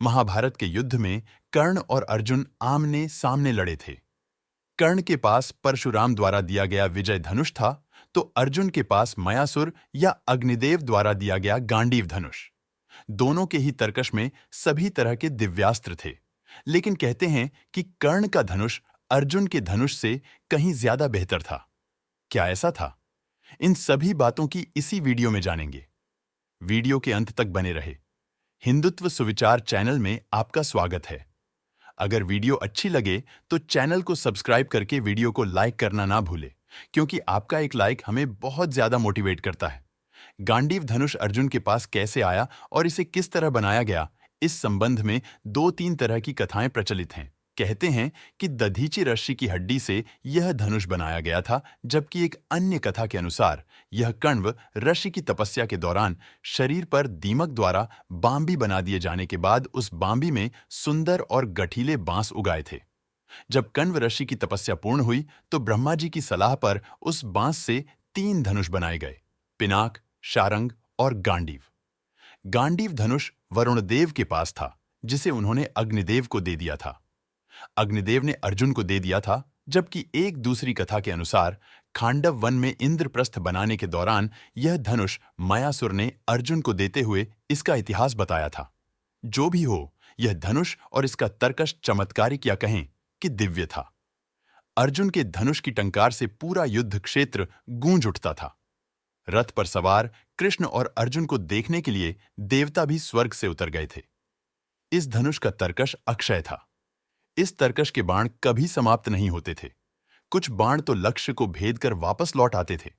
महाभारत के युद्ध में कर्ण और अर्जुन आमने सामने लड़े थे। कर्ण के पास परशुराम द्वारा दिया गया विजय धनुष था, तो अर्जुन के पास मयासुर या अग्निदेव द्वारा दिया गया गांडीव धनुष। दोनों के ही तरकश में सभी तरह के दिव्यास्त्र थे, लेकिन कहते हैं कि कर्ण का धनुष अर्जुन के धनुष से कहीं ज्यादा बेहतर था। क्या ऐसा था? इन सभी बातों की इसी वीडियो में जानेंगे। वीडियो के अंत तक बने रहे। हिंदुत्व सुविचार चैनल में आपका स्वागत है। अगर वीडियो अच्छी लगे तो चैनल को सब्सक्राइब करके वीडियो को लाइक करना ना भूले, क्योंकि आपका एक लाइक हमें बहुत ज्यादा मोटिवेट करता है। गांडीव धनुष अर्जुन के पास कैसे आया और इसे किस तरह बनाया गया, इस संबंध में 2-3 तरह की कथाएं प्रचलित हैं। कहते हैं कि दधीची रस्सी की हड्डी से यह धनुष बनाया गया था, जबकि एक अन्य कथा के अनुसार यह कण्व ऋषि की तपस्या के दौरान शरीर पर दीमक द्वारा बांबी बना दिए जाने के बाद उस बांबी में सुंदर और गठीले बांस उगाए थे। जब कण्व ऋषि की तपस्या पूर्ण हुई तो ब्रह्मा जी की सलाह पर उस बांस से 3 धनुष बनाए गए, पिनाक, शारंग और गांडीव। गांडीव धनुष वरुणदेव के पास था, जिसे उन्होंने अग्निदेव को दे दिया था। अग्निदेव ने अर्जुन को दे दिया था, जबकि एक दूसरी कथा के अनुसार खांडव वन में इंद्रप्रस्थ बनाने के दौरान यह धनुष मयासुर ने अर्जुन को देते हुए इसका इतिहास बताया था। जो भी हो, यह धनुष और इसका तरकश चमत्कारिक या कहें कि दिव्य था। अर्जुन के धनुष की टंकार से पूरा युद्ध क्षेत्र गूंज उठता था। रथ पर सवार कृष्ण और अर्जुन को देखने के लिए देवता भी स्वर्ग से उतर गए थे। इस धनुष का तरकश अक्षय था। इस तरकश के बाण कभी समाप्त नहीं होते थे। कुछ बाण तो लक्ष्य को भेद कर वापस लौट आते थे।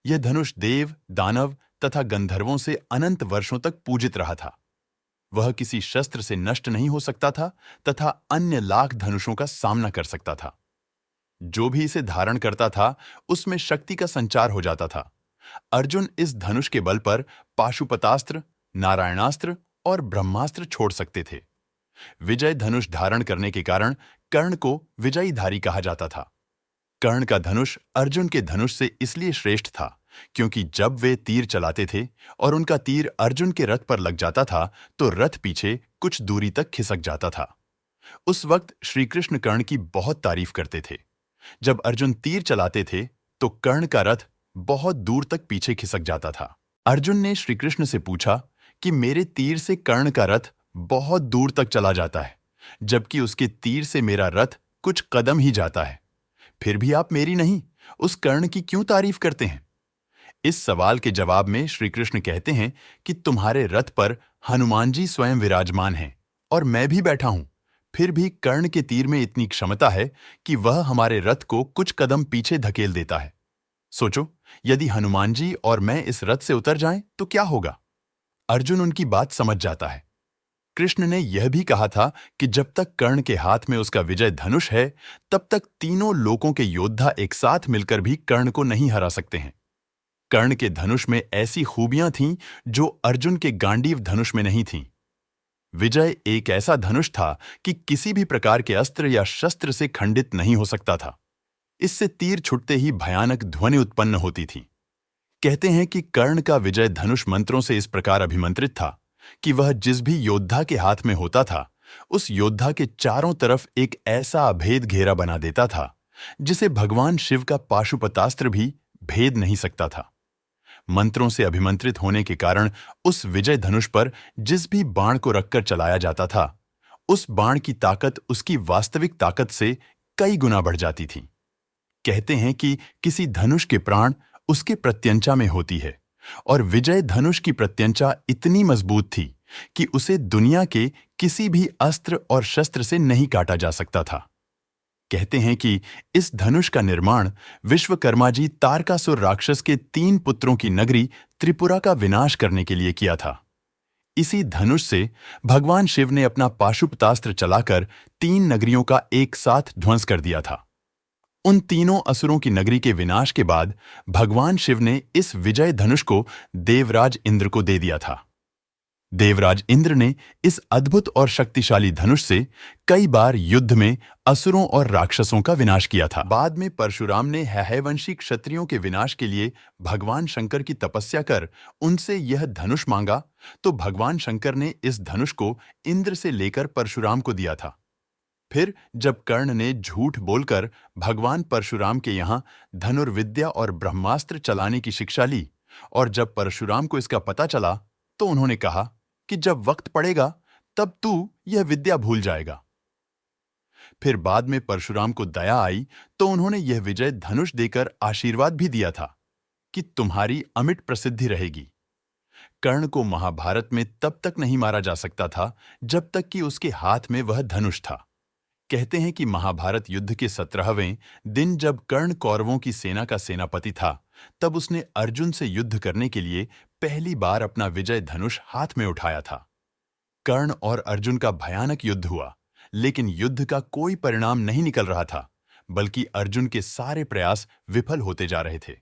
यह धनुष देव, दानव तथा गंधर्वों से अनंत वर्षों तक पूजित रहा था। वह किसी शस्त्र से नष्ट नहीं हो सकता था तथा अन्य लाख धनुषों का सामना कर सकता था। जो भी इसे धारण करता था, उसमें शक्ति का संचार हो जाता था। अर्जुन इस धनुष के बल पर पाशुपतास्त्र, नारायणास्त्र और ब्रह्मास्त्र छोड़ सकते थे। विजय धनुष धारण करने के कारण कर्ण को विजयीधारी कहा जाता था। कर्ण का धनुष अर्जुन के धनुष से इसलिए श्रेष्ठ था क्योंकि जब वे तीर चलाते थे और उनका तीर अर्जुन के रथ पर लग जाता था तो रथ पीछे कुछ दूरी तक खिसक जाता था। उस वक्त श्री कृष्ण कर्ण की बहुत तारीफ करते थे। जब अर्जुन तीर चलाते थे तो कर्ण का रथ बहुत दूर तक पीछे खिसक जाता था। अर्जुन ने श्री कृष्ण से पूछा कि मेरे तीर से कर्ण का रथ बहुत दूर तक चला जाता है, जबकि उसके तीर से मेरा रथ कुछ कदम ही जाता है। फिर भी आप मेरी नहीं, उस कर्ण की क्यों तारीफ करते हैं? इस सवाल के जवाब में श्री कृष्ण कहते हैं कि तुम्हारे रथ पर हनुमान जी स्वयं विराजमान हैं और मैं भी बैठा हूं। फिर भी कर्ण के तीर में इतनी क्षमता है कि वह हमारे रथ को कुछ कदम पीछे धकेल देता है। सोचो, यदि हनुमान जी और मैं इस रथ से उतर जाएं तो क्या होगा? अर्जुन उनकी बात समझ जाता है। कृष्ण ने यह भी कहा था कि जब तक कर्ण के हाथ में उसका विजय धनुष है, तब तक तीनों लोकों के योद्धा एक साथ मिलकर भी कर्ण को नहीं हरा सकते हैं। कर्ण के धनुष में ऐसी खूबियां थीं जो अर्जुन के गांडीव धनुष में नहीं थीं। विजय एक ऐसा धनुष था कि किसी भी प्रकार के अस्त्र या शस्त्र से खंडित नहीं हो सकता था। इससे तीर छुटते ही भयानक ध्वनि उत्पन्न होती थी। कहते हैं कि कर्ण का विजय धनुष मंत्रों से इस प्रकार अभिमंत्रित था कि वह जिस भी योद्धा के हाथ में होता था, उस योद्धा के चारों तरफ एक ऐसा अभेद घेरा बना देता था जिसे भगवान शिव का पाशुपतास्त्र भी भेद नहीं सकता था। मंत्रों से अभिमंत्रित होने के कारण उस विजय धनुष पर जिस भी बाण को रखकर चलाया जाता था, उस बाण की ताकत उसकी वास्तविक ताकत से कई गुना बढ़ जाती थी। कहते हैं कि किसी धनुष के प्राण उसके प्रत्यंचा में होती है और विजय धनुष की प्रत्यंचा इतनी मजबूत थी कि उसे दुनिया के किसी भी अस्त्र और शस्त्र से नहीं काटा जा सकता था। कहते हैं कि इस धनुष का निर्माण विश्वकर्मा जी तारकासुर राक्षस के 3 पुत्रों की नगरी त्रिपुरा का विनाश करने के लिए किया था। इसी धनुष से भगवान शिव ने अपना पाशुपतास्त्र चलाकर 3 नगरियों का एक साथ ध्वंस कर दिया था। उन तीनों असुरों की नगरी के विनाश के बाद भगवान शिव ने इस विजय धनुष को देवराज इंद्र को दे दिया था। देवराज इंद्र ने इस अद्भुत और शक्तिशाली धनुष से कई बार युद्ध में असुरों और राक्षसों का विनाश किया था। बाद में परशुराम ने हैहयवंशी क्षत्रियों के विनाश के लिए भगवान शंकर की तपस्या कर उनसे यह धनुष मांगा, तो भगवान शंकर ने इस धनुष को इंद्र से लेकर परशुराम को दिया था। फिर जब कर्ण ने झूठ बोलकर भगवान परशुराम के यहाँ धनुर्विद्या और ब्रह्मास्त्र चलाने की शिक्षा ली, और जब परशुराम को इसका पता चला तो उन्होंने कहा कि जब वक्त पड़ेगा तब तू यह विद्या भूल जाएगा। फिर बाद में परशुराम को दया आई तो उन्होंने यह विजय धनुष देकर आशीर्वाद भी दिया था कि तुम्हारी अमिट प्रसिद्धि रहेगी। कर्ण को महाभारत में तब तक नहीं मारा जा सकता था जब तक कि उसके हाथ में वह धनुष था। कहते हैं कि महाभारत युद्ध के 17वें दिन जब कर्ण कौरवों की सेना का सेनापति था, तब उसने अर्जुन से युद्ध करने के लिए पहली बार अपना विजय धनुष हाथ में उठाया था। कर्ण और अर्जुन का भयानक युद्ध हुआ, लेकिन युद्ध का कोई परिणाम नहीं निकल रहा था, बल्कि अर्जुन के सारे प्रयास विफल होते जा रहे थे।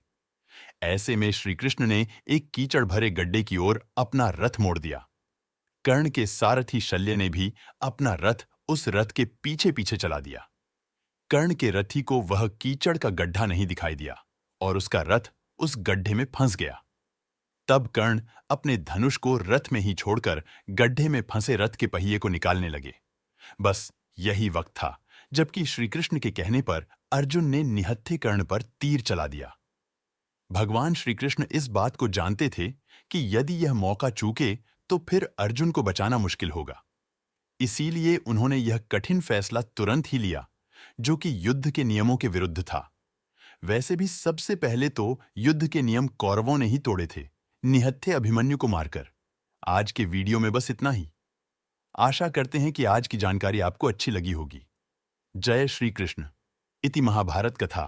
ऐसे में श्री कृष्ण ने एक कीचड़ भरे गड्ढे की ओर अपना रथ मोड़ दिया। कर्ण के सारथी शल्य ने भी अपना रथ उस रथ के पीछे पीछे चला दिया। कर्ण के रथी को वह कीचड़ का गड्ढा नहीं दिखाई दिया और उसका रथ उस गड्ढे में फंस गया। तब कर्ण अपने धनुष को रथ में ही छोड़कर गड्ढे में फंसे रथ के पहिए को निकालने लगे। बस यही वक्त था जबकि श्री कृष्ण के कहने पर अर्जुन ने निहत्थे कर्ण पर तीर चला दिया। भगवान श्री कृष्ण इस बात को जानते थे कि यदि यह मौका चूके तो फिर अर्जुन को बचाना मुश्किल होगा। इसीलिए उन्होंने यह कठिन फैसला तुरंत ही लिया, जो कि युद्ध के नियमों के विरुद्ध था। वैसे भी सबसे पहले तो युद्ध के नियम कौरवों ने ही तोड़े थे, निहत्थे अभिमन्यु को मारकर। आज के वीडियो में बस इतना ही। आशा करते हैं कि आज की जानकारी आपको अच्छी लगी होगी। जय श्री कृष्ण। इति महाभारत कथा।